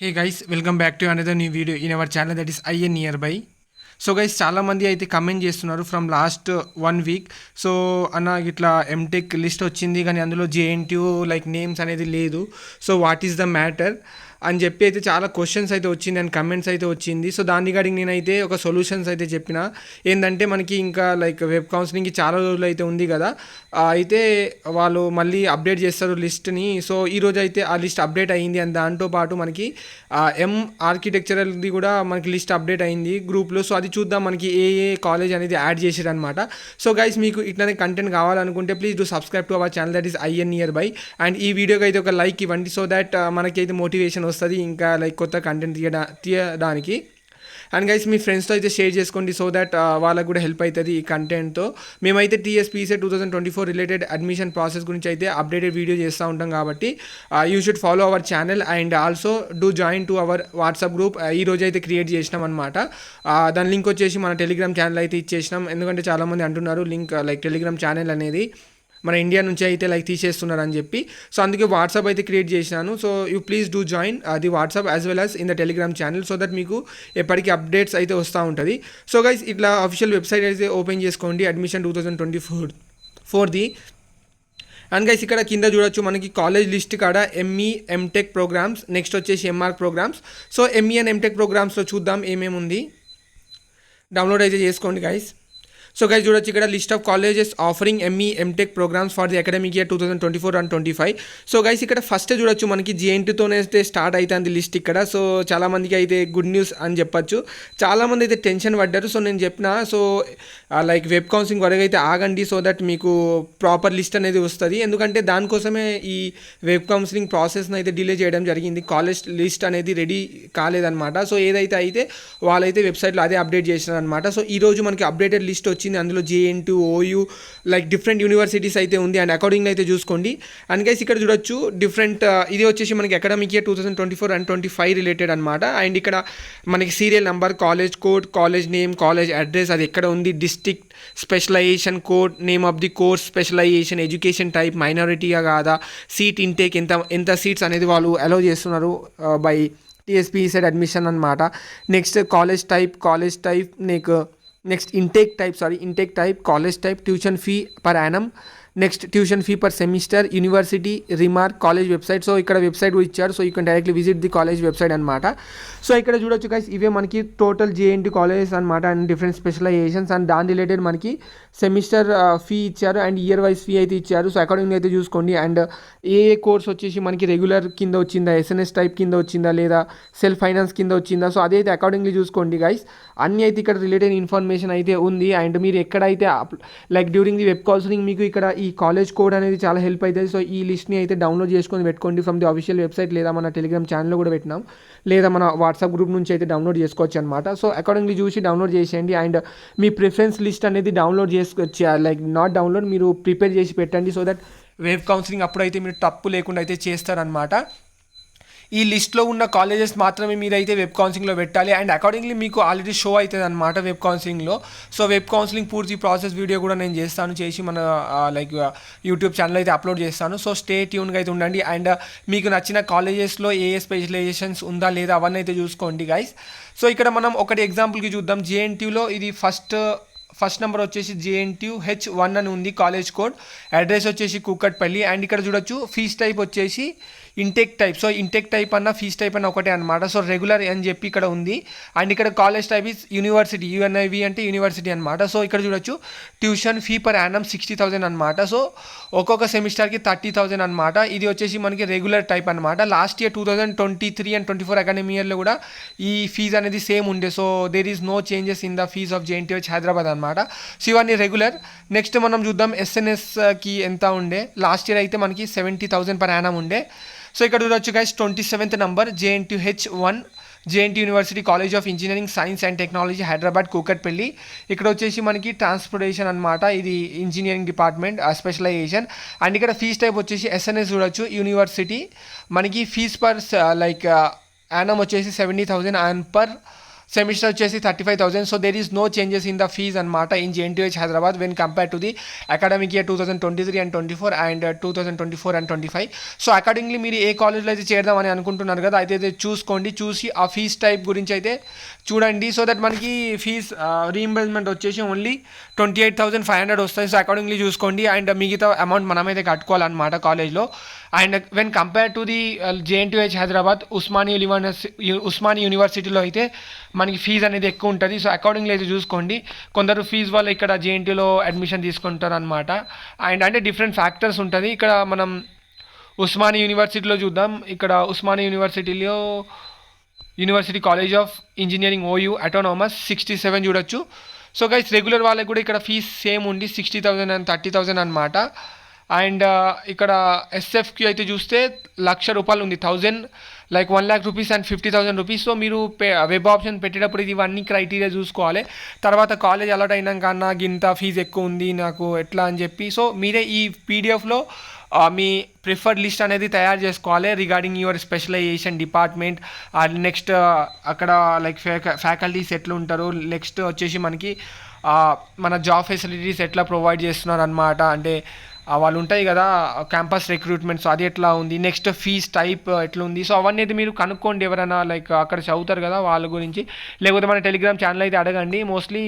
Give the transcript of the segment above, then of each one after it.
Hey guys, welcome back to another new video in our channel, that is IN Nearby. So guys చాలామంది అయితే comment చేస్తున్నారు from last 1 week. So అన్న ఇట్లా MTech list వచ్చింది కానీ అందులో జేఎన్టీయూ లైక్ నేమ్స్ అనేది లేదు. So what is the matter అని చెప్పి అయితే చాలా క్వశ్చన్స్ అయితే వచ్చింది అండ్ కమెంట్స్ అయితే వచ్చింది. సో దాని రిగార్డింగ్ నేనైతే ఒక సొల్యూషన్స్ అయితే చెప్పిన. ఏంటంటే మనకి ఇంకా లైక్ వెబ్ కౌన్సిలింగ్కి చాలా రోజులు అయితే ఉంది కదా, అయితే వాళ్ళు మళ్ళీ అప్డేట్ చేస్తారు లిస్ట్ని. సో ఈరోజు అయితే ఆ లిస్ట్ అప్డేట్ అయ్యింది అండ్ దాంతోపాటు మనకి ఎం ఆర్కిటెక్చరల్ది కూడా మనకి లిస్ట్ అప్డేట్ అయింది గ్రూప్లో. సో అది చూద్దాం మనకి ఏ ఏ కాలేజ్ అనేది యాడ్ చేసారు అనమాట. సో గైస్ మీకు ఇట్లానే కంటెంట్ కావాలనుకుంటే please do subscribe to our channel, that is IN Nearby. And ఈ వీడియోకి అయితే ఒక లైక్ ఇవ్వండి సో దట్ మనకి అయితే మోటివేషన్ వస్తుంది ఇంకా లైక్ కొత్త కంటెంట్ తీయడానికి. అండ్ గైస్ మీ ఫ్రెండ్స్తో అయితే షేర్ చేసుకోండి సో దట్ వాళ్ళకు కూడా హెల్ప్ అవుతుంది ఈ కంటెంట్తో. మేమైతే TSPSA 2024 రిలేటెడ్ అడ్మిషన్ ప్రాసెస్ గురించి అయితే అప్డేటెడ్ వీడియో చేస్తూ ఉంటాం కాబట్టి you should follow our channel and also do join to our WhatsApp group. ఈ రోజు అయితే క్రియేట్ చేసినాం అనమాట. దాని లింక్ వచ్చేసి మన టెలిగ్రామ్ ఛానల్ అయితే ఇచ్చేసినాం. ఎందుకంటే చాలామంది అంటున్నారు లింక్ లైక్ టెలిగ్రామ్ ఛానల్ అనేది మన ఇండియా నుంచి అయితే లైక్ తీసేస్తున్నారు అని చెప్పి. సో అందుకే వాట్సాప్ అయితే క్రియేట్ చేసినాను. So you please do join the WhatsApp as well as in the Telegram channel so that మీకు ఎప్పటికీ అప్డేట్స్ అయితే వస్తూ ఉంటుంది. సో గైస్ ఇట్లా అఫీషియల్ వెబ్సైట్ అయితే ఓపెన్ చేసుకోండి అడ్మిషన్ 2024ది. అండ్ గైస్ ఇక్కడ కింద చూడొచ్చు మనకి కాలేజ్ లిస్ట్ కాడ ME MTech ప్రోగ్రామ్స్, నెక్స్ట్ వచ్చేసి MR programmes. So ME and MTech ప్రోగ్రామ్స్లో చూద్దాం ఏమేమి ఉంది. డౌన్లోడ్ అయితే చేసుకోండి గైస్. సో గైస్ చూడొచ్చు ఇక్కడ list of colleges offering ME MTech programmes for the academic year 2024 and 25. So guys ఇక్కడ ఫస్ట్ చూడొచ్చు మనకి JNTతోనే అయితే స్టార్ట్ అవుతుంది లిస్ట్ ఇక్కడ. సో చాలామందికి అయితే గుడ్ న్యూస్ అని చెప్పచ్చు. చాలామంది అయితే టెన్షన్ పడ్డారు. సో నేను చెప్పిన సో లైక్ వెబ్ కౌన్సిలింగ్ వరకు అయితే ఆగండి సో దట్ మీకు ప్రాపర్ లిస్ట్ అనేది వస్తుంది. ఎందుకంటే దానికోసమే ఈ వెబ్ కౌన్సిలింగ్ ప్రాసెస్ని అయితే డిలే చేయడం జరిగింది. కాలేజ్ లిస్ట్ అనేది రెడీ కాలేదన్నమాట. సో ఏదైతే అయితే వాళ్ళైతే వెబ్సైట్లో అదే అప్డేట్ చేసినారు అనమాట. సో ఈరోజు మనకి అప్డేటెడ్ లిస్ట్ వచ్చింది. అందులో JNTU, OU like different universities అయితే ఉంది అండ్ అకార్డింగ్ అయితే చూసుకోండి. అండ్ గైస్ ఇక్కడ చూడొచ్చు డిఫరెంట్ ఇది వచ్చేసి మనకి అకాడమిక్ ఇయర్ 2024 and 25 రిలేటెడ్ అనమాట. అండ్ ఇక్కడ మనకి serial number, college code, college name, college address, అది ఎక్కడ ఉంది, district, specialisation code, name of the course, specialisation, education type, మైనారిటీగా కాదా, సీట్ ఇంటేక్ ఎంత సీట్స్ అనేది వాళ్ళు అలౌ చేస్తున్నారు బై TSPSA అడ్మిషన్ అనమాట. Next college type next intake type, college type, tuition fee per annum, next tuition fee per semester, university, remark, college website. So ఇక్కడ website ఇచ్చారు. So you can directly visit the college website అనమాట. So ఇక్కడ చూడొచ్చు guys ఇవే మనకి total JNT colleges అనమాట and different specialisations and దాని related మనకి సెమిస్టర్ ఫీ ఇచ్చారు అండ్ ఇయర్ వైజ్ ఫీ అయితే ఇచ్చారు. సో అకార్డింగ్ అయితే చూసుకోండి. అండ్ ఏ కోర్స్ వచ్చేసి మనకి రెగ్యులర్ కింద వచ్చిందా, SNS టైప్ కింద వచ్చిందా, లేదా సెల్ఫ్ ఫైనాన్స్ కింద వచ్చిందా, సో అదైతే అకార్డింగ్లీ చూసుకోండి గైస్. అన్నీ అయితే ఇక్కడ రిలేటెడ్ ఇన్ఫర్మేషన్ అయితే ఉంది. అండ్ మీరు ఎక్కడైతే like during the web counselling మీకు ఇక్కడ ఈ కాలేజ్ కోడ్ అనేది చాలా హెల్ప్ అవుతుంది. సో ఈ లిస్ట్ని అయితే డౌన్లోడ్ చేసుకొని పెట్టుకోండి ఫ్రమ్ ది ఆఫీషియల్ వెబ్సైట్, లేదా మన టెలిగ్రామ్ ఛానల్లో కూడా పెట్టినాం, లేదా మన వాట్సాప్ గ్రూప్ నుంచి అయితే డౌన్లోడ్ చేసుకోవచ్చు అనమాట. సో అకార్డింగ్లీ చూసి డౌన్లోడ్ చేసేయండి. అండ్ మీ ప్రిఫరెన్స్ లిస్ట్ అనేది డౌన్లోడ్ చేసుకోవచ్చు, లైక్ నాట్ డౌన్లోడ్, మీరు ప్రిపేర్ చేసి పెట్టండి సో దట్ వెబ్ కౌన్సిలింగ్ అప్పుడైతే మీరు తప్పు లేకుండా అయితే చేస్తారనమాట. ఈ లిస్ట్లో ఉన్న కాలేజెస్ మాత్రమే మీరైతే వెబ్ కౌన్సిలింగ్లో పెట్టాలి అండ్ అకార్డింగ్లీ మీకు ఆల్రెడీ షో అవుతుంది అనమాట వెబ్ కౌన్సిలింగ్లో. సో వెబ్ కౌన్సిలింగ్ పూర్తి ప్రాసెస్ వీడియో కూడా నేను చేసి మన లైక్ యూట్యూబ్ ఛానల్ అయితే అప్లోడ్ చేస్తాను. సో స్టే ట్యూన్గా అయితే ఉండండి. అండ్ మీకు నచ్చిన కాలేజెస్లో ఏ స్పెషలైజేషన్స్ ఉందా లేదా అవన్నీ అయితే చూసుకోండి గైస్. సో ఇక్కడ మనం ఒకటి ఎగ్జాంపుల్కి చూద్దాం. JNTUలో ఇది ఫస్ట్ నెంబర్ వచ్చేసి JNTU H1 అని ఉంది కాలేజ్ కోడ్, అడ్రస్ వచ్చేసి కూకట్పల్లి. అండ్ ఇక్కడ చూడొచ్చు ఫీజ్ టైప్ వచ్చేసి intake type. So intake type అన్న ఫీజ్ టైప్ అన్న ఒకటే అనమాట. సో రెగ్యులర్ అని చెప్పి ఇక్కడ ఉంది. అండ్ ఇక్కడ college type is university, UNIV అంటే యూనివర్సిటీ అనమాట. సో ఇక్కడ చూడొచ్చు ట్యూషన్ ఫీ పర్ యానం 60,000 అనమాట. సో ఒక్కొక్క సెమిస్టర్కి 30,000 అనమాట. ఇది వచ్చేసి మనకి రెగ్యులర్ టైప్ అనమాట. లాస్ట్ ఇయర్ 2023 and 24 అకాడమీ ఇయర్లో కూడా ఈ ఫీజ్ అనేది సేమ్ ఉండే. So there is no changes in the fees of JNTH Hyderabad అనమాట. సో ఇవన్నీ రెగ్యులర్. నెక్స్ట్ మనం చూద్దాం SNSకి ఎంత ఉండే. లాస్ట్ ఇయర్ అయితే మనకి 70,000 పర్ యానం ఉండే. సో ఇక్కడ చూడొచ్చు guys 27th number JNTU H1, JNTU university college of engineering science and technology Hyderabad Kukatpally. ఇక్కడ వచ్చేసి మనకి ట్రాన్స్పోర్టేషన్ అనమాట, ఇది ఇంజనీరింగ్ డిపార్ట్మెంట్ స్పెషలైజేషన్. అండ్ ఇక్కడ ఫీజ్ టైప్ వచ్చేసి SNS చూడొచ్చు యూనివర్సిటీ. మనకి ఫీజ్ పర్ లైక్ యానం వచ్చేసి 70,000 అండ్ పర్ సెమిస్టర్ వచ్చేసి 35,000. So there is no changes in the fees అనమాట ఇన్ JNTH Hyderabad when compare to the academic year 2023 and 24 and 2024 and 25. So accordingly మీరు ఏ కాలేజ్లో అయితే చేరదామని అనుకుంటున్నారు కదా, అయితే చూసుకోండి, చూసి ఆ ఫీజ్ టైప్ గురించి అయితే చూడండి. సో దట్ మనకి ఫీజ్ రీఇంబర్స్మెంట్ వచ్చేసి ఓన్లీ 28,500 వస్తాయి. సో అకార్డింగ్లీ చూసుకోండి, అండ్ మిగతా అమౌంట్ మనమైతే కట్టుకోవాలన్నమాట కాలేజ్లో. And when compare to the JNTH Hyderabad Osmania యూనివర్సిటీలో అయితే మనకి ఫీజు అనేది ఎక్కువ ఉంటుంది. సో అకార్డింగ్లీ అయితే చూసుకోండి, కొందరు ఫీజు వల్ల ఇక్కడ JNTలో అడ్మిషన్ తీసుకుంటారు అనమాట. అండ్ అంటే డిఫరెంట్ ఫ్యాక్టర్స్ ఉంటుంది. ఇక్కడ మనం ఉస్మానియా యూనివర్సిటీలో చూద్దాం. ఇక్కడ Osmania university college of engineering OU autonomous 67 చూడొచ్చు. సో గైస్ రెగ్యులర్ వాళ్ళకి కూడా ఇక్కడ ఫీజ్ సేమ్ ఉంది 60,000 and 30,000 అనమాట. అండ్ ఇక్కడ SFQ అయితే చూస్తే ₹1,00,000 ఉంది, 1,00,000 రూపీస్ అండ్ 50,000 రూపీస్. సో మీరు వెబ్ ఆప్షన్ పెట్టేటప్పుడు ఇవన్నీ క్రైటీరియా చూసుకోవాలి. తర్వాత కాలేజ్ అలర్ట్ అయినాక నాకు ఇంత ఫీజు ఎక్కువ ఉంది నాకు ఎట్లా అని చెప్పి, సో మీరే ఈ PDFలో మీ ప్రిఫర్డ్ లిస్ట్ అనేది తయారు చేసుకోవాలి regarding your specialisation department. Next అక్కడ లైక్ ఫ్యాకల్టీస్ ఎట్లా ఉంటారు, నెక్స్ట్ వచ్చేసి మనకి మన జాబ్ ఫెసిలిటీస్ ఎట్లా ప్రొవైడ్ చేస్తున్నారు అనమాట. అంటే వాళ్ళు ఉంటాయి కదా క్యాంపస్ రిక్రూట్మెంట్, సో అది ఎట్లా ఉంది, నెక్స్ట్ ఫీజ్ టైప్ ఎట్లా ఉంది. సో అవన్నీ అయితే మీరు కనుక్కోండి, ఎవరైనా లైక్ అక్కడ చదువుతారు కదా వాళ్ళ గురించి, లేకపోతే మన టెలిగ్రామ్ ఛానల్ అయితే అడగండి. మోస్ట్లీ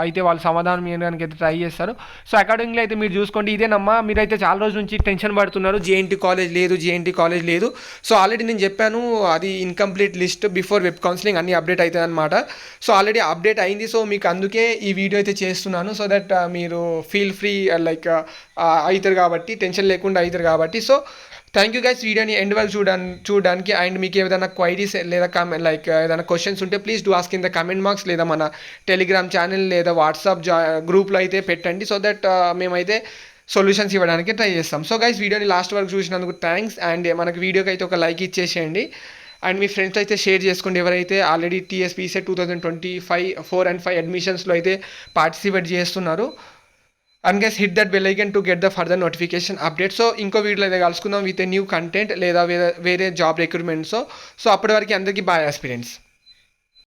అయితే వాళ్ళు సమాధానం ఇవ్వడానికి అయితే ట్రై చేస్తారు. సో అకార్డింగ్లీ అయితే మీరు చూసుకోండి. ఇదేనమ్మా, మీరైతే చాలా రోజుల నుంచి టెన్షన్ పడుతున్నారు JNT కాలేజ్ లేదు. సో ఆల్రెడీ నేను చెప్పాను అది incomplete list before web counselling అన్ని అప్డేట్ అవుతుంది అనమాట. సో ఆల్రెడీ అప్డేట్ అయింది. సో మీకు అందుకే ఈ వీడియో అయితే చేస్తున్నాను, సో దట్ మీరు ఫీల్ ఫ్రీ లైక్ అవుతారు కాబట్టి, టెన్షన్ లేకుండా అవుతారు కాబట్టి. సో థ్యాంక్ యూ గైస్ వీడియోని ఎండ్ వరకు చూడడానికి. అండ్ మీకు ఏదైనా క్వైరీస్ లేదా లైక్ ఏదైనా క్వశ్చన్స్ ఉంటే please do ask in the comment box, లేదా మన టెలిగ్రామ్ ఛానల్ లేదా వాట్సాప్ గ్రూప్లో అయితే పెట్టండి. సో దట్ మేమైతే సొల్యూషన్స్ ఇవ్వడానికి ట్రై చేస్తాం. సో గైస్ వీడియోని లాస్ట్ వరకు చూసినందుకు థ్యాంక్స్. అండ్ మనకి వీడియోకి అయితే ఒక లైక్ ఇచ్చేసేయండి. అండ్ మీ ఫ్రెండ్స్ అయితే షేర్ చేసుకోండి ఎవరైతే ఆల్రెడీ TSPSET 2024 and 5 అడ్మిషన్స్లో అయితే పార్టిసిపేట్ చేస్తున్నారు. And guys hit that bell icon to get the further notification update. So ఇంకో వీడియోలో అయితే కలుసుకుందాం విత్ న్యూ కంటెంట్ లేదా వేరే జాబ్ రిక్రూట్మెంట్స్. సో అప్పటి వరకు అందరికీ బాయ్ ఆస్పిరెంట్స్.